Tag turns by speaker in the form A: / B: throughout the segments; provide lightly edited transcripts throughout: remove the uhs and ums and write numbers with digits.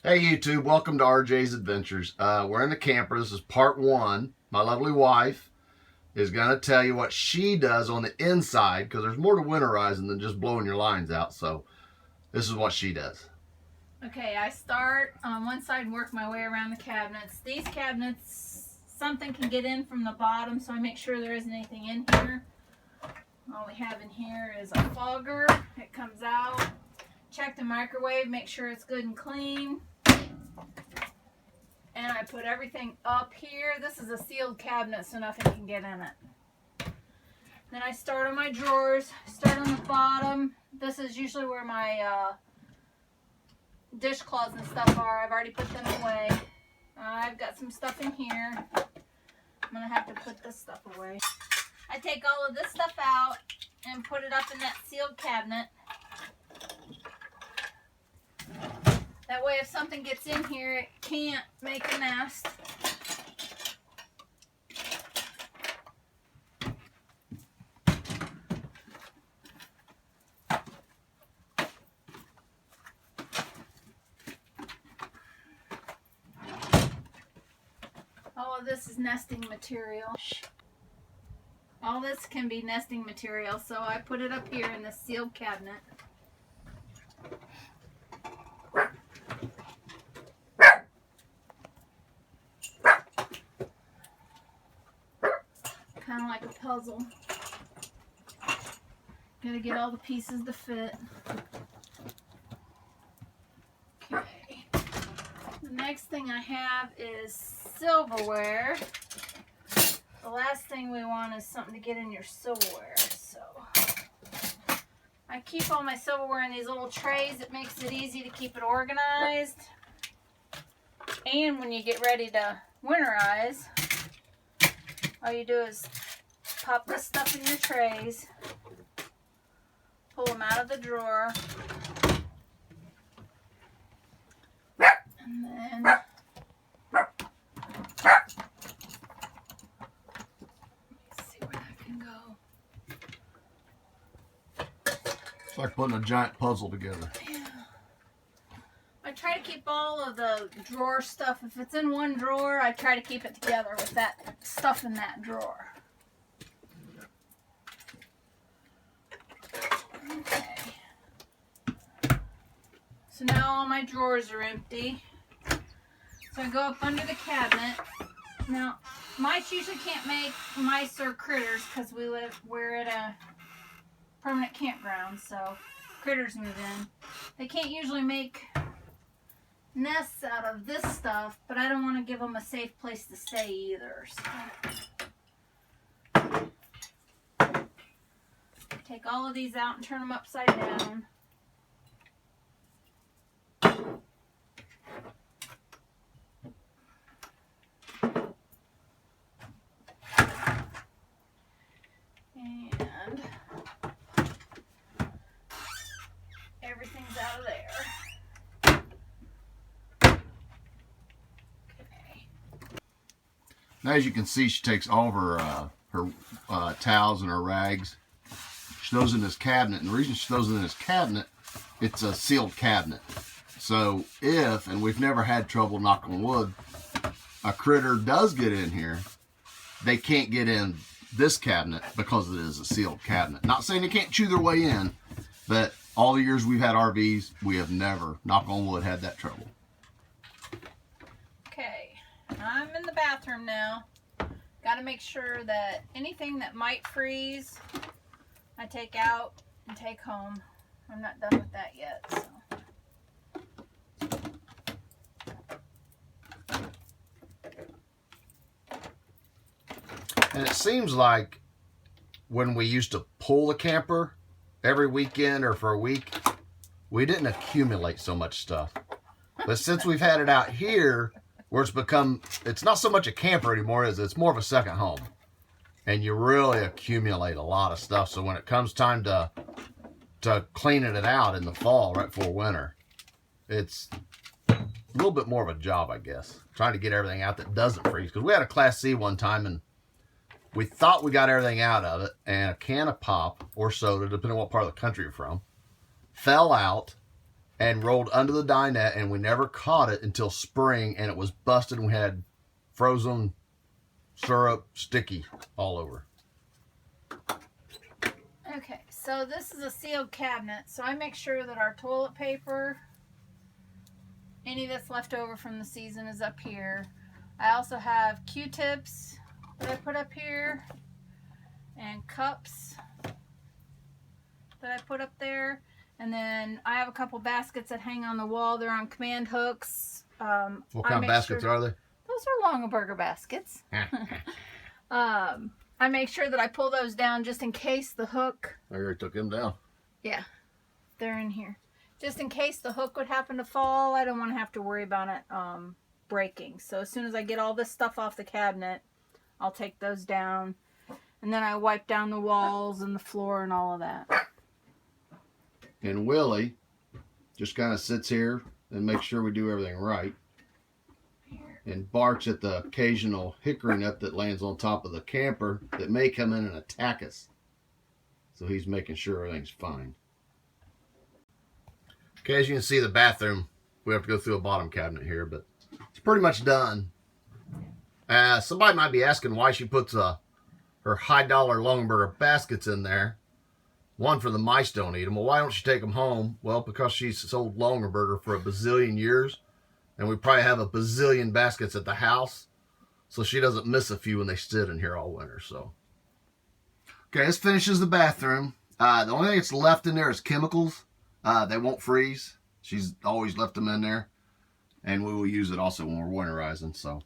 A: Hey YouTube, welcome to RJ's Adventures. We're in the camper. This is part one. My lovely wife is going to tell you what she does on the inside, because there's more to winterizing than just blowing your lines out. So this is what she does.
B: Okay, I start on one side and work my way around the cabinets. These cabinets, something can get in from the bottom, so I make sure there isn't anything in here. All we have in here is a fogger. It comes out. Check the microwave, make sure it's good and clean. And I put everything up here. This is a sealed cabinet, so nothing can get in it. Then I start on my drawers, start on the bottom. This is usually where my dishcloths and stuff are. I've already put them away. I've got some stuff in here. I'm going to have to put this stuff away. I take all of this stuff out and put it up in that sealed cabinet. That way if something gets in here, it can't make a nest. All of this is nesting material. All this can be nesting material, so I put it up here in the sealed cabinet. Kind of like a puzzle. Gotta get all the pieces to fit. Okay. The next thing I have is silverware. The last thing we want is something to get in your silverware. So I keep all my silverware in these little trays. It makes it easy to keep it organized. And when you get ready to winterize, all you do is pop this stuff in your trays, pull them out of the drawer, and then let's see where that can go.
A: It's like putting a giant puzzle together.
B: Yeah. I try to keep all of the drawer stuff. If it's in one drawer, I try to keep it together with that stuff in that drawer. Okay. So now all my drawers are empty. So I go up under the cabinet. Now, mice usually can't make mice or critters because we're at a permanent campground, so critters move in. They can't usually make nests out of this stuff, but I don't want to give them a safe place to stay either. So take all of these out and turn them upside down. And everything's out of there. Okay.
A: Now, as you can see, she takes all of her towels and her rags. She throws in this cabinet, and the reason she throws it in this cabinet, it's a sealed cabinet. So if, and we've never had trouble, knock on wood, a critter does get in here, they can't get in this cabinet because it is a sealed cabinet. Not saying they can't chew their way in, but all the years we've had RVs, we have never, knock on wood, had that trouble.
B: Okay, I'm in the bathroom now. Got to make sure that anything that might freeze, I take out and take home. I'm not done with that yet, so.
A: And it seems like when we used to pull the camper every weekend or for a week, we didn't accumulate so much stuff. But since we've had it out here, where it's not so much a camper anymore, it's more of a second home. And you really accumulate a lot of stuff. So when it comes time to cleaning it out in the fall, right before winter, it's a little bit more of a job, I guess. Trying to get everything out that doesn't freeze. Because we had a Class C one time, and we thought we got everything out of it, and a can of pop or soda, depending on what part of the country you're from, fell out, and rolled under the dinette, and we never caught it until spring, and it was busted, and we had frozen syrup sticky all over.
B: Okay, so this is a sealed cabinet, so I make sure that our toilet paper, any that's left over from the season, is up here. I also have Q-tips that I put up here, and cups that I put up there. And then I have a couple baskets that hang on the wall. They're on command hooks.
A: What kind of baskets are they?
B: Those are Longaberger baskets. I make sure that I pull those down just in case the hook...
A: I already took them down.
B: Yeah, they're in here. Just in case the hook would happen to fall, I don't want to have to worry about it breaking. So as soon as I get all this stuff off the cabinet, I'll take those down. And then I wipe down the walls and the floor and all of that.
A: And Willie just kind of sits here and makes sure we do everything right. And barks at the occasional hickory nut that lands on top of the camper that may come in and attack us. So he's making sure everything's fine. Okay, as you can see, the bathroom, we have to go through a bottom cabinet here, but it's pretty much done. Somebody might be asking why she puts her high-dollar Longaberger baskets in there. One, for the mice don't eat them. Well, why don't she take them home? Well, because she's sold Longaberger for a bazillion years. And we probably have a bazillion baskets at the house. So she doesn't miss a few when they sit in here all winter. So, okay, this finishes the bathroom. The only thing that's left in there is chemicals. They won't freeze. She's always left them in there. And we will use it also when we're winterizing. So,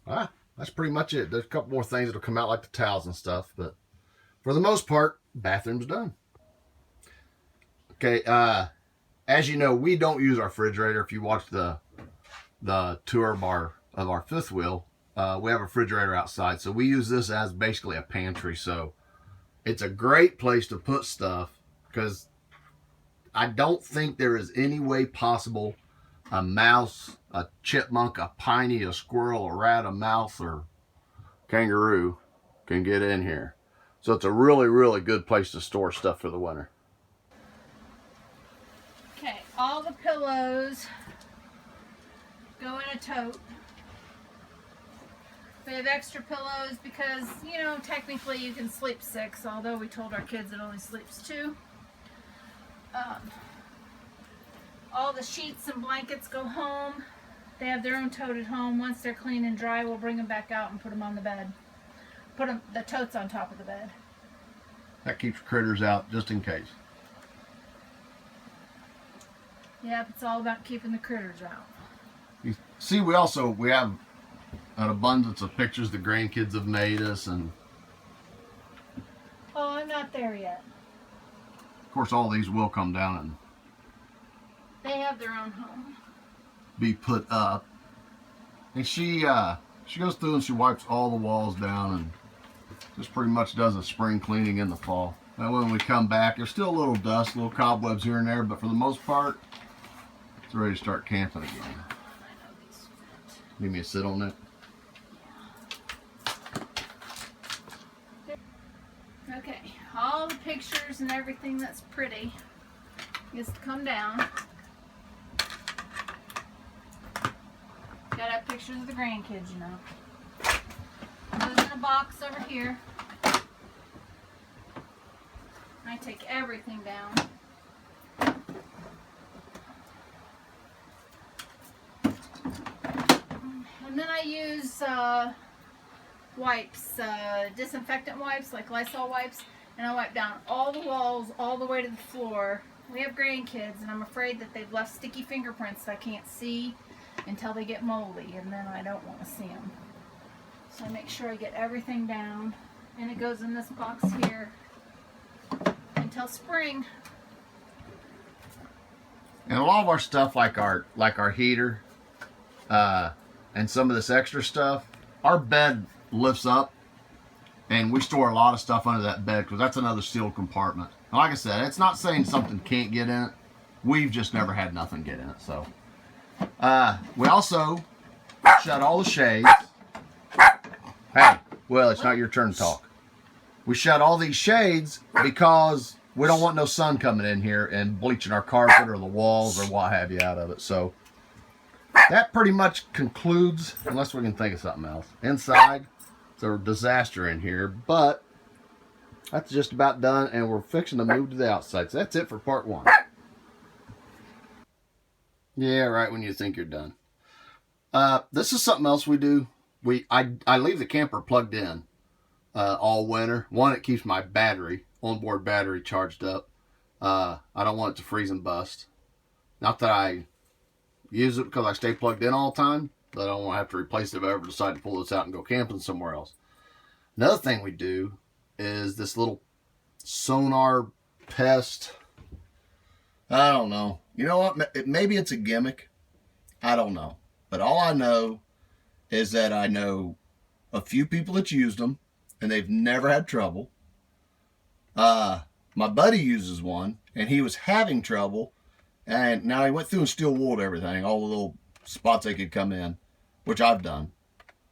A: that's pretty much it. There's a couple more things that'll come out, like the towels and stuff. But for the most part, bathroom's done. Okay, as you know, we don't use our refrigerator. If you watch the tour of our fifth wheel, we have a refrigerator outside. So we use this as basically a pantry. So it's a great place to put stuff, because I don't think there is any way possible a mouse, a chipmunk, a piney, a squirrel, a rat, a mouse, or kangaroo can get in here. So it's a really, really good place to store stuff for the winter.
B: Okay, all the pillows go in a tote. We have extra pillows because, you know, technically you can sleep 6, although we told our kids it only sleeps 2. All the sheets and blankets go home. They have their own tote at home. Once they're clean and dry, we'll bring them back out and put them on the bed. Put the totes on top of the bed.
A: That keeps critters out just in case.
B: Yep, it's all about keeping the critters out.
A: You see, we have an abundance of pictures the grandkids have made us, and
B: oh, I'm not there yet.
A: of course all these will come down and
B: They have their own home.
A: be put up. And she goes through and she wipes all the walls down and just pretty much does a spring cleaning in the fall. That way when we come back, there's still a little dust, little cobwebs here and there, but for the most part, it's ready to start camping again.
B: I know these fit.
A: Need me to sit on that?
B: Okay, all the pictures and everything that's pretty is to come down. Gotta have pictures of the grandkids, you know. Goes in a box over here. I take everything down. And then I use wipes, disinfectant wipes, like Lysol wipes, and I wipe down all the walls all the way to the floor. We have grandkids, and I'm afraid that they've left sticky fingerprints that I can't see until they get moldy, and then I don't want to see them. So I make sure I get everything down, and it goes in this box here until spring.
A: And a lot of our stuff, like our heater, and some of this extra stuff, our bed lifts up, and we store a lot of stuff under that bed because that's another sealed compartment. And like I said, it's not saying something can't get in it. We've just never had nothing get in it. So we also shut all the shades. Hey, well, it's not your turn to talk. We shut all these shades because we don't want no sun coming in here and bleaching our carpet or the walls or what have you out of it. So that pretty much concludes, unless we can think of something else. Inside, it's a disaster in here, but that's just about done, and we're fixing to move to the outside. So that's it for part 1. Yeah, right when you think you're done. This is something else we do. I leave the camper plugged in all winter. One, it keeps my onboard battery charged up. I don't want it to freeze and bust. Not that I use it because I stay plugged in all the time, but I don't want to have to replace it if I ever decide to pull this out and go camping somewhere else. Another thing we do is this little sonar pest. I don't know. You know what? Maybe it's a gimmick. I don't know. But all I know is that I know a few people that's used them, and they've never had trouble. My buddy uses one, and he was having trouble, and now he went through and steel wooled everything, all the little spots they could come in, which I've done.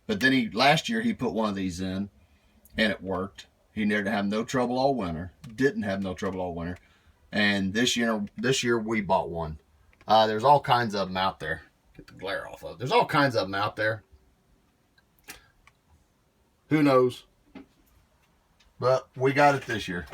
A: But then last year he put one of these in, and it worked. He didn't have no trouble all winter. Didn't have no trouble all winter. And this year we bought one. There's all kinds of them out there. Get the glare off of it. There's all kinds of them out there. Who knows? But we got it this year.